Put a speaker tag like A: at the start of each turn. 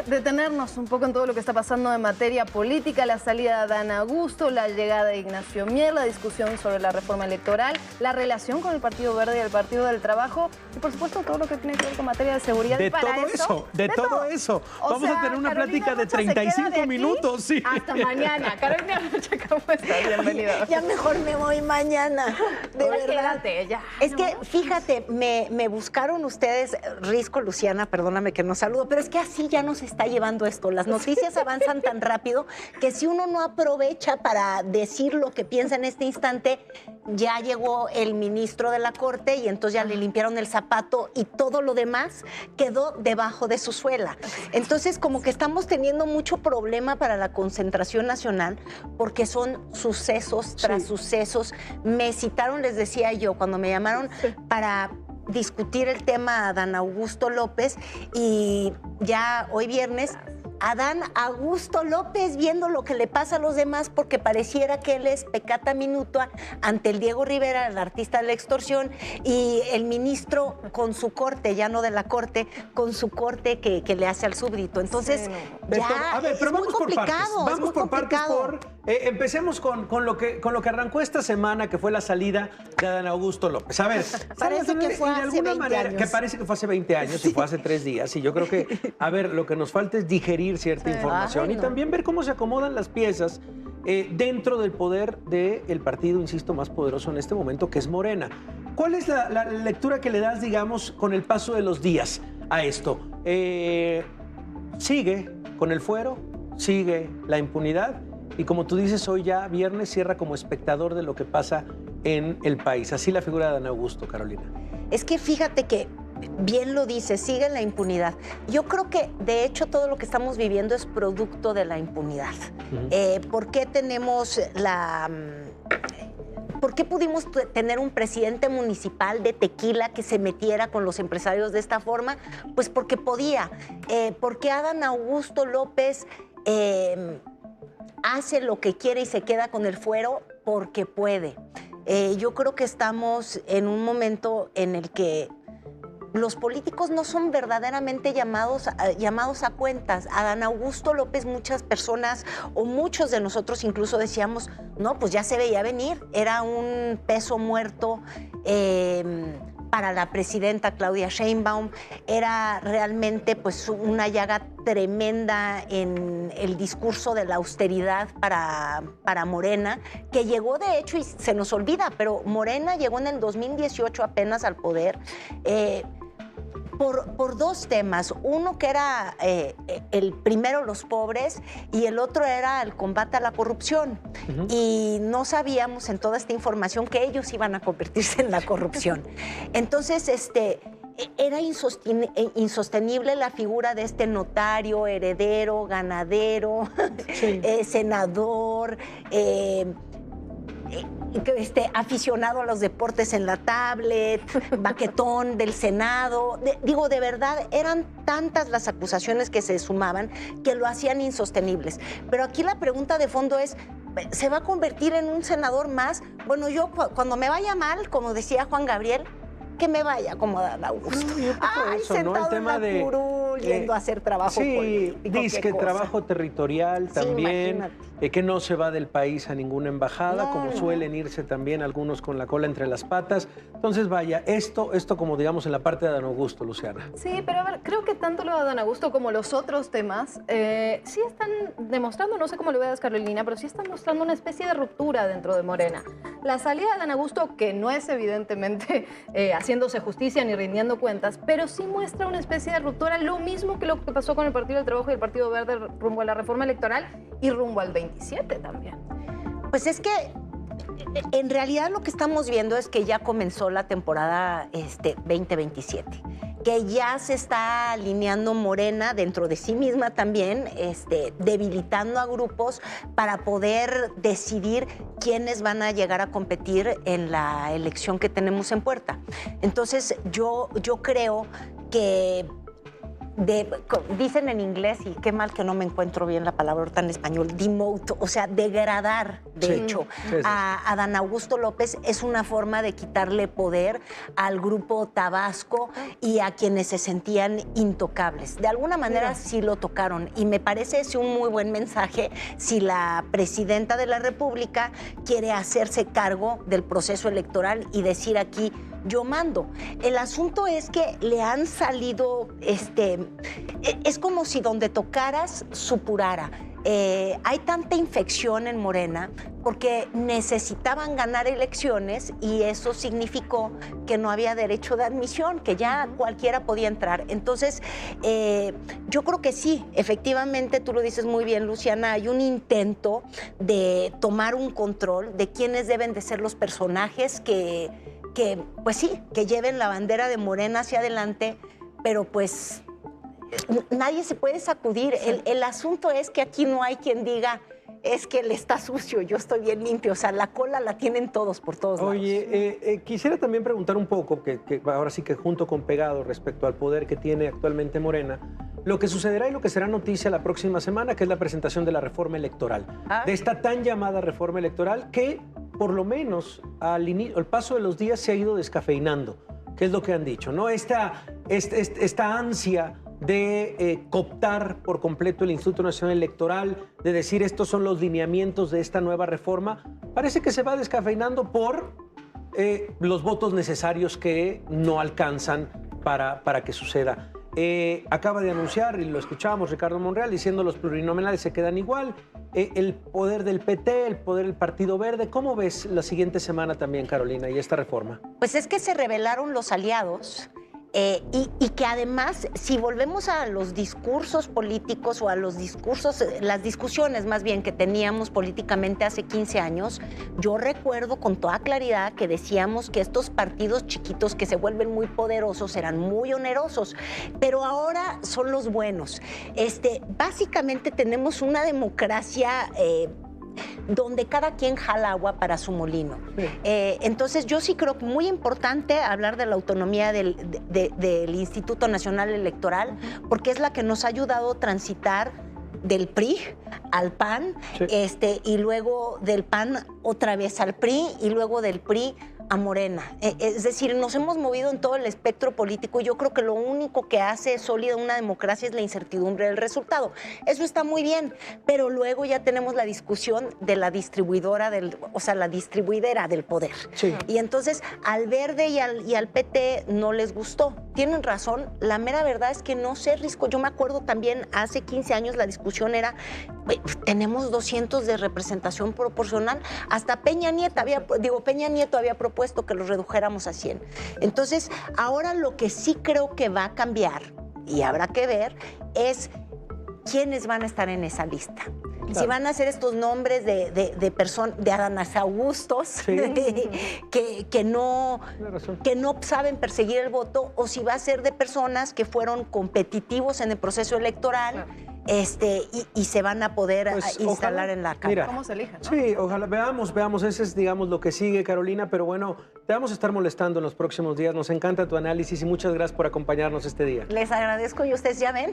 A: detenernos un poco en todo lo que está pasando en materia política, la salida de Adán Augusto, la llegada de Ignacio Mier, la discusión sobre la reforma electoral, la relación con el Partido Verde y el Partido del Trabajo y, por supuesto, todo lo que tiene que ver con materia de seguridad.
B: De todo eso. Vamos a tener una plática de 35 minutos. Sí.
A: Hasta mañana. Carolina Rocha, ¿cómo estás? Bienvenida.
C: Ya mejor me voy mañana. De verdad.
A: Quédate, ya.
C: Es que, fíjate, me buscaron ustedes, Risco, Luciana, perdóname que no saludo, pero es que así ya nos está llevando esto. Las noticias avanzan tan rápido que si uno no aprovecha para decir lo que piensa en este instante, ya llegó el ministro de la Corte y entonces ya le limpiaron el zapato y todo lo demás quedó debajo de su suela. Entonces, como que estamos teniendo mucho problema para la concentración nacional porque son sucesos tras sucesos. Me citaron, les decía yo, cuando me llamaron para discutir el tema a Adán Augusto López y ya hoy viernes, Adán Augusto López viendo lo que le pasa a los demás porque pareciera que él es peccata minuta ante el Diego Rivera, el artista de la extorsión, y el ministro con su corte, ya no de la corte, con su corte que le hace al súbdito. Entonces, ya
B: a ver, pero
C: es muy complicado.
B: Vamos por partes. Empecemos con lo que arrancó esta semana, que fue la salida de Adán Augusto López. A ver,
C: parece que fue hace 20 años.
B: Que parece que fue hace 20 años y fue hace 3 días. Y yo creo que, a ver, lo que nos falta es digerir cierta información y también ver cómo se acomodan las piezas dentro del poder del partido, insisto, más poderoso en este momento, que es Morena. ¿Cuál es la lectura que le das, digamos, con el paso de los días a esto? Sigue con el fuero, sigue la impunidad y, como tú dices, hoy ya viernes cierra como espectador de lo que pasa en el país. Así la figura de Adán Augusto, Carolina.
C: Es que fíjate que bien lo dice, sigue la impunidad. Yo creo que, de hecho, todo lo que estamos viviendo es producto de la impunidad. ¿Por qué tenemos ¿Por qué pudimos tener un presidente municipal de Tequila que se metiera con los empresarios de esta forma? Pues porque podía. Porque Adán Augusto López hace lo que quiere y se queda con el fuero porque puede. Yo creo que estamos en un momento en el que los políticos no son verdaderamente llamados a cuentas. Adán Augusto López, muchas personas o muchos de nosotros incluso decíamos, no, pues ya se veía venir, era un peso muerto para la presidenta Claudia Sheinbaum, era realmente pues una llaga tremenda en el discurso de la austeridad para Morena, que llegó de hecho, y se nos olvida, pero Morena llegó en el 2018 apenas al poder, por dos temas. Uno que era el primero, los pobres, y el otro era el combate a la corrupción. Y no sabíamos en toda esta información que ellos iban a convertirse en la corrupción. Entonces, era insostenible la figura de este notario, heredero, ganadero, senador, aficionado a los deportes en la tablet, baquetón del Senado. De verdad, eran tantas las acusaciones que se sumaban que lo hacían insostenibles. Pero aquí la pregunta de fondo es, ¿se va a convertir en un senador más? Bueno, yo cuando me vaya mal, como decía Juan Gabriel, que me vaya como Adán Augusto. Sentado en la curul, yendo a hacer trabajo político.
B: Sí, dice que trabajo territorial también, que no se va del país a ninguna embajada, como suelen irse también algunos con la cola entre las patas. Entonces, vaya, esto como digamos en la parte de Adán Augusto, Luciana.
A: Sí, pero a ver, creo que tanto lo de Adán Augusto como los otros temas sí están demostrando, no sé cómo lo veas, Carolina, pero sí están mostrando una especie de ruptura dentro de Morena. La salida de Adán Augusto, que no es evidentemente haciéndose justicia ni rindiendo cuentas, pero sí muestra una especie de ruptura, lo mismo que lo que pasó con el Partido del Trabajo y el Partido Verde rumbo a la reforma electoral y rumbo al 27 también.
C: Pues es que en realidad lo que estamos viendo es que ya comenzó la temporada 2027, que ya se está alineando Morena dentro de sí misma también, debilitando a grupos para poder decidir quiénes van a llegar a competir en la elección que tenemos en puerta. Entonces, yo creo que dicen en inglés, y qué mal que no me encuentro bien la palabra ahorita en español, demote, o sea, degradar, de hecho, a Adán Augusto López es una forma de quitarle poder al grupo Tabasco y a quienes se sentían intocables. De alguna manera sí lo tocaron y me parece ese un muy buen mensaje si la presidenta de la República quiere hacerse cargo del proceso electoral y decir aquí, yo mando. El asunto es que le han salido, es como si donde tocaras supurara. Hay tanta infección en Morena porque necesitaban ganar elecciones y eso significó que no había derecho de admisión, que ya cualquiera podía entrar. Entonces, yo creo que sí, efectivamente, tú lo dices muy bien, Luciana, hay un intento de tomar un control de quiénes deben de ser los personajes pues sí, que lleven la bandera de Morena hacia adelante, pero pues nadie se puede sacudir. El asunto es que aquí no hay quien diga, es que él está sucio, yo estoy bien limpio. O sea, la cola la tienen todos por todos lados.
B: Oye, quisiera también preguntar un poco, que ahora sí que junto con pegado respecto al poder que tiene actualmente Morena, lo que sucederá y lo que será noticia la próxima semana, que es la presentación de la reforma electoral. De esta tan llamada reforma electoral que, por lo menos, al paso de los días se ha ido descafeinando, que es lo que han dicho, ¿no? Esta ansia de cooptar por completo el Instituto Nacional Electoral, de decir estos son los lineamientos de esta nueva reforma, parece que se va descafeinando por los votos necesarios que no alcanzan para que suceda. Acaba de anunciar, y lo escuchábamos, Ricardo Monreal, diciendo los plurinominales se quedan igual, el poder del PT, el poder del Partido Verde. ¿Cómo ves la siguiente semana también, Carolina, y esta reforma?
C: Pues es que se revelaron los aliados. Y que además, si volvemos a los discursos políticos o a los discursos, las discusiones más bien que teníamos políticamente hace 15 años, yo recuerdo con toda claridad que decíamos que estos partidos chiquitos que se vuelven muy poderosos eran muy onerosos, pero ahora son los buenos. Básicamente tenemos una democracia donde cada quien jala agua para su molino. Sí. Entonces yo sí creo que muy importante hablar de la autonomía del Instituto Nacional Electoral, porque es la que nos ha ayudado a transitar del PRI al PAN, sí. Y luego del PAN otra vez al PRI y luego del PRI a Morena. Es decir, nos hemos movido en todo el espectro político y yo creo que lo único que hace sólida una democracia es la incertidumbre del resultado. Eso está muy bien, pero luego ya tenemos la discusión de la distribuidora, la distribuidera del poder. Sí. Y entonces al Verde y al PT no les gustó. Tienen razón, la mera verdad es que no sé, Risco, yo me acuerdo también hace 15 años la discusión era, tenemos 200 de representación proporcional, hasta Peña Nieto había propuesto que los redujéramos a 100. Entonces, ahora lo que sí creo que va a cambiar, y habrá que ver, es quiénes van a estar en esa lista. Claro. Si van a ser estos nombres de personas, de Adán Augustos, sí. que no saben perseguir el voto, o si va a ser de personas que fueron competitivos en el proceso electoral. Claro. Y se van a poder instalar ojalá, en la Cámara.
A: ¿Cómo se eligen? ¿No?
B: Sí, ojalá, veamos, ese es, digamos, lo que sigue, Carolina, pero bueno, te vamos a estar molestando en los próximos días. Nos encanta tu análisis y muchas gracias por acompañarnos este día.
C: Les agradezco y ustedes ya ven,